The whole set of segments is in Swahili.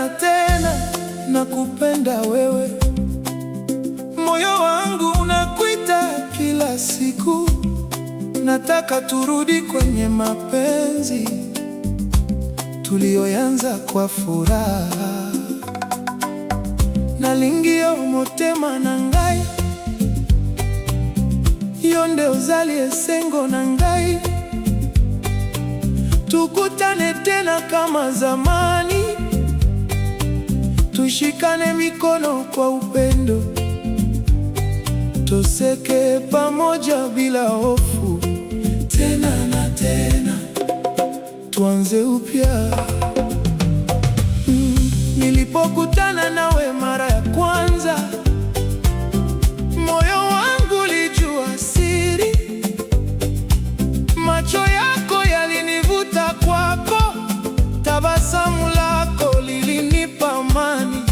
na tena, nakupenda wewe. Moyo wangu unakuita kila siku, nataka turudi kwenye mapenzi tulioanza kwa furaha. Nalingio motema nangai, yonde uzali esengo nangai. Tukutane tena kama zamani, tushikane mikono kwa upendo, toseke pamoja bila hofu. Tena na tena, tuanze upya. Nilipokutana nawe mara ya kwanza, moyo wangu ulijua siri. Macho yako yalinivuta kwako, tabasamu lako lilinipa amani.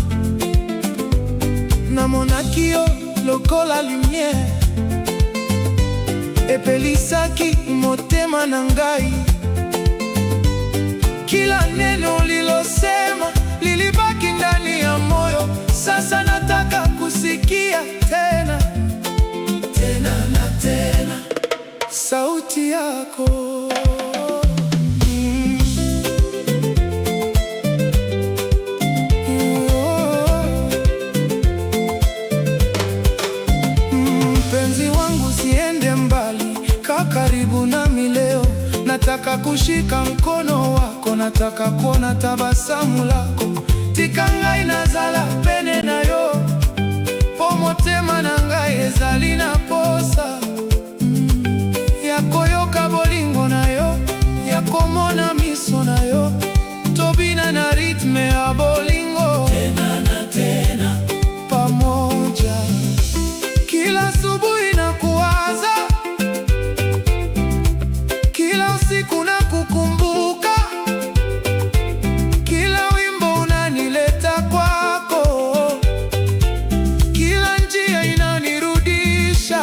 Namonakio lokola lumiere, epelisaki motema nangai. Kila neno ulilosema lilibaki ndani ya moyo. Sasa nataka kusikia tena, tena na tena sauti yako. Mpenzi wangu, siende mbali, kaa karibu nami leo. Nataka kushika mkono wako, nataka kuona tabasamu lako. Tikangai nazala pene na yo, pomotema nangai ezali na posa. Yakoyoka bolingo na yo, yakomona miso na yo, tobina na ritme ya bolingo. Tena na tena, pamoja. Kila asubuhi nakuwaza, kila usiku nakukumbuka. Kila wimbo unanileta kwako, kila njia inanirudisha.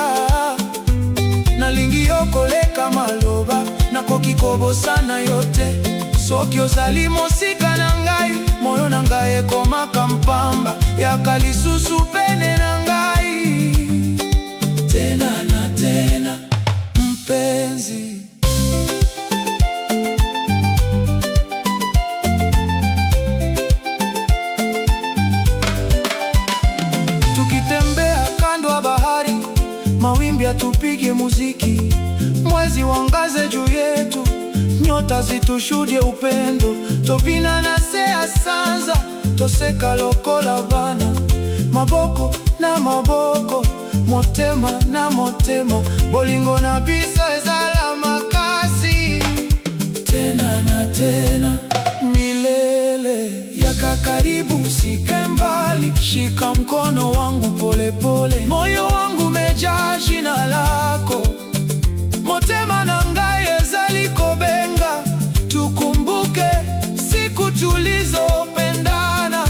Nalingio koleka maloba, nakokikobo sana yote. Soki ozali mosika nangai, moyo nangai ekomaka mpamba. Yakalisusu pene nangai. Tena na tena, mpenzi. Tukitembea kando ya bahari, mawimbi yatupige muziki. Mwezi wangaze juu yetu, nyota zitushuhudie upendo. Tobina na sea sanza, toseka lokola bana. Maboko na maboko, motema na motema, bolingo na biso ezala makasi. Tena na tena, milele. Yaka karibu, usike mbali, shika mkono wangu pole pole. Moyo wangu umejaa jina lako, motema nangai ezali kobenga. Tukumbuke siku tulizopendana,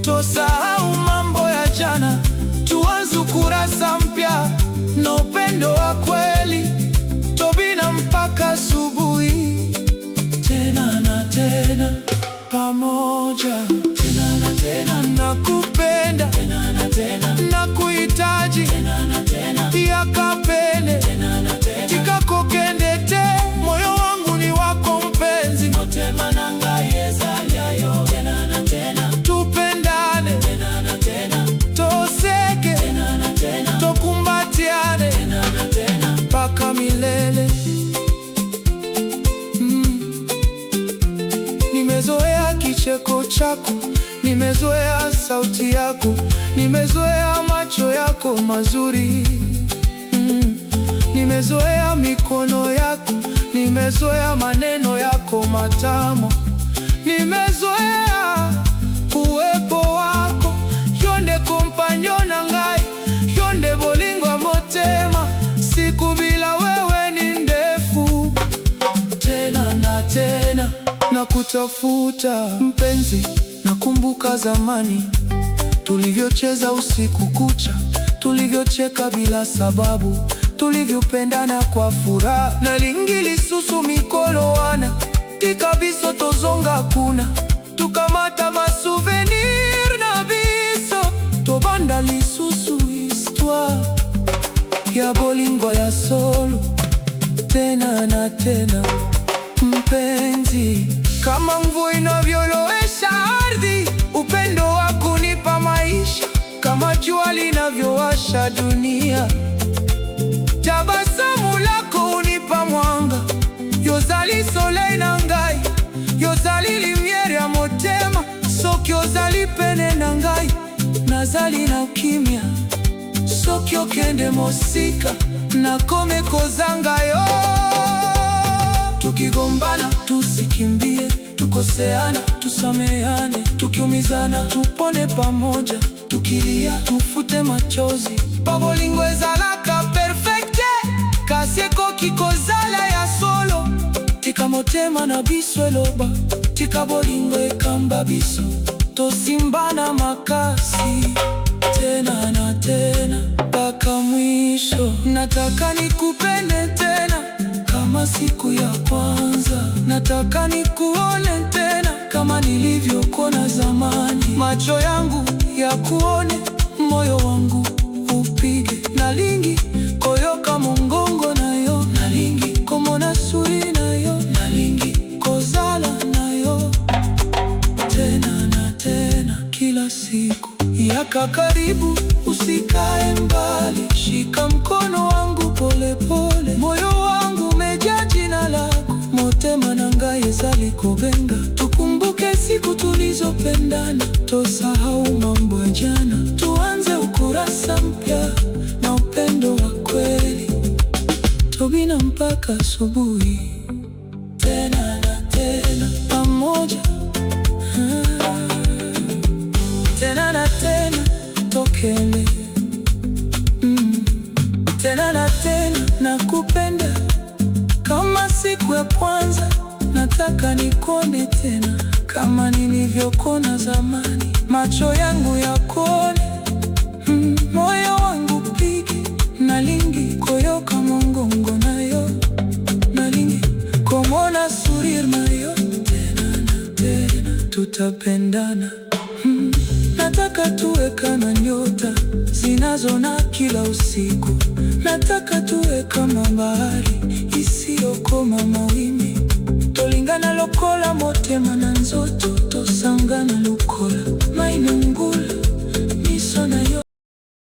tosahau mambo ya jana, tuanze kurasa mpya na upendo wa kweli. Tobina mpaka asubuhi. Tena na tena, pamoja. Tena na tena, nakupenda. Tena na tena, nakuhitaji. Tena na tena, yakapende. Tena na tena, tikakokende te. Moyo wangu ni wako mpenzi, motema nangai ezali ayo. Tena na tena, tupendane. Tena na tena, toseke. Tena na tena, tokumbatiane. Tena na tena, mpaka milele. Nimezoea kicheko chako, nimezoea sauti yako, nimezoea macho yako mazuri. Nimezoea mikono yako, nimezoea maneno yako matamu. Nimezoea uwepo wako, yonde kompanyo nangai, yonde bolingo motema. Siku bila wewe ni ndefu. Tena na tena, nakutafuta mpenzi. Nakumbuka zamani tulivyocheza usiku kucha, tulivyocheka bila sababu, tulivyopendana kwa furaha. Nalingili susu mikolo wana, tikabiso tozonga kuna. tukamata masouvenir na biso, tobanda lisusu histoire ya bolingo ya solo, tena na tena. Mpenzi, kama mvua inavyolowesha ardhi, upendo wako hunipa maisha, kama jua linavyowasha dunia. Tabasamu lako hunipa mwanga, yozali soleil na ngai, yozali lumiere ya motema, soki ozali pene na ngai, nazali na kimia, soki okende mosika, nakome kozanga yo. Tukigombana tusikimbie, tukoseana tusameane, tukiumizana tupone pamoja, tukilia tufute machozi. Bolingo ezalaka perfecte, kasi ekoki kozala ya solo. Tika motema na biso eloba, tika bolingo ekamba biso, tosimbana makasi tena na tena mpaka mwisho. Nataka nikupende tena kama siku ya kwanza, nataka nikuone tena kama nilivyokuona zamani. Macho yangu ya kuone, moyo wangu upige, nalingi koyoka mongongo nayo, nalingi komona suri nayo, nalingi kozala nayo tena na tena kila siku. Yaka karibu, usikae mbali, shika mkono wangu pole pole, moyo wangu umejaa jina lako, motema na ngai ezali kobenga. Tukumbuke siku tulizopendana, tosahau mambo ya jana, tuanze ukurasa mpya na upendo wa kweli, tobina mpaka asubuhi tena na tena pamoja, tena na tena tokele, tena na tena nakupenda kama siku ya kwanza. Nataka nikuone tena kama nilivyokuona zamani, macho yangu yakuone, moyo wangu pige, nalingi koyoka mongongo nayo, nalingi komona surir nayo, tena na tena tutapendana. Nataka tuwe kama nyota zinazona kila usiku, nataka tuwe kama bahari isiyokoma mawimbi, tolingana lokola motema na nzoto, tosangana lokola maina ngula.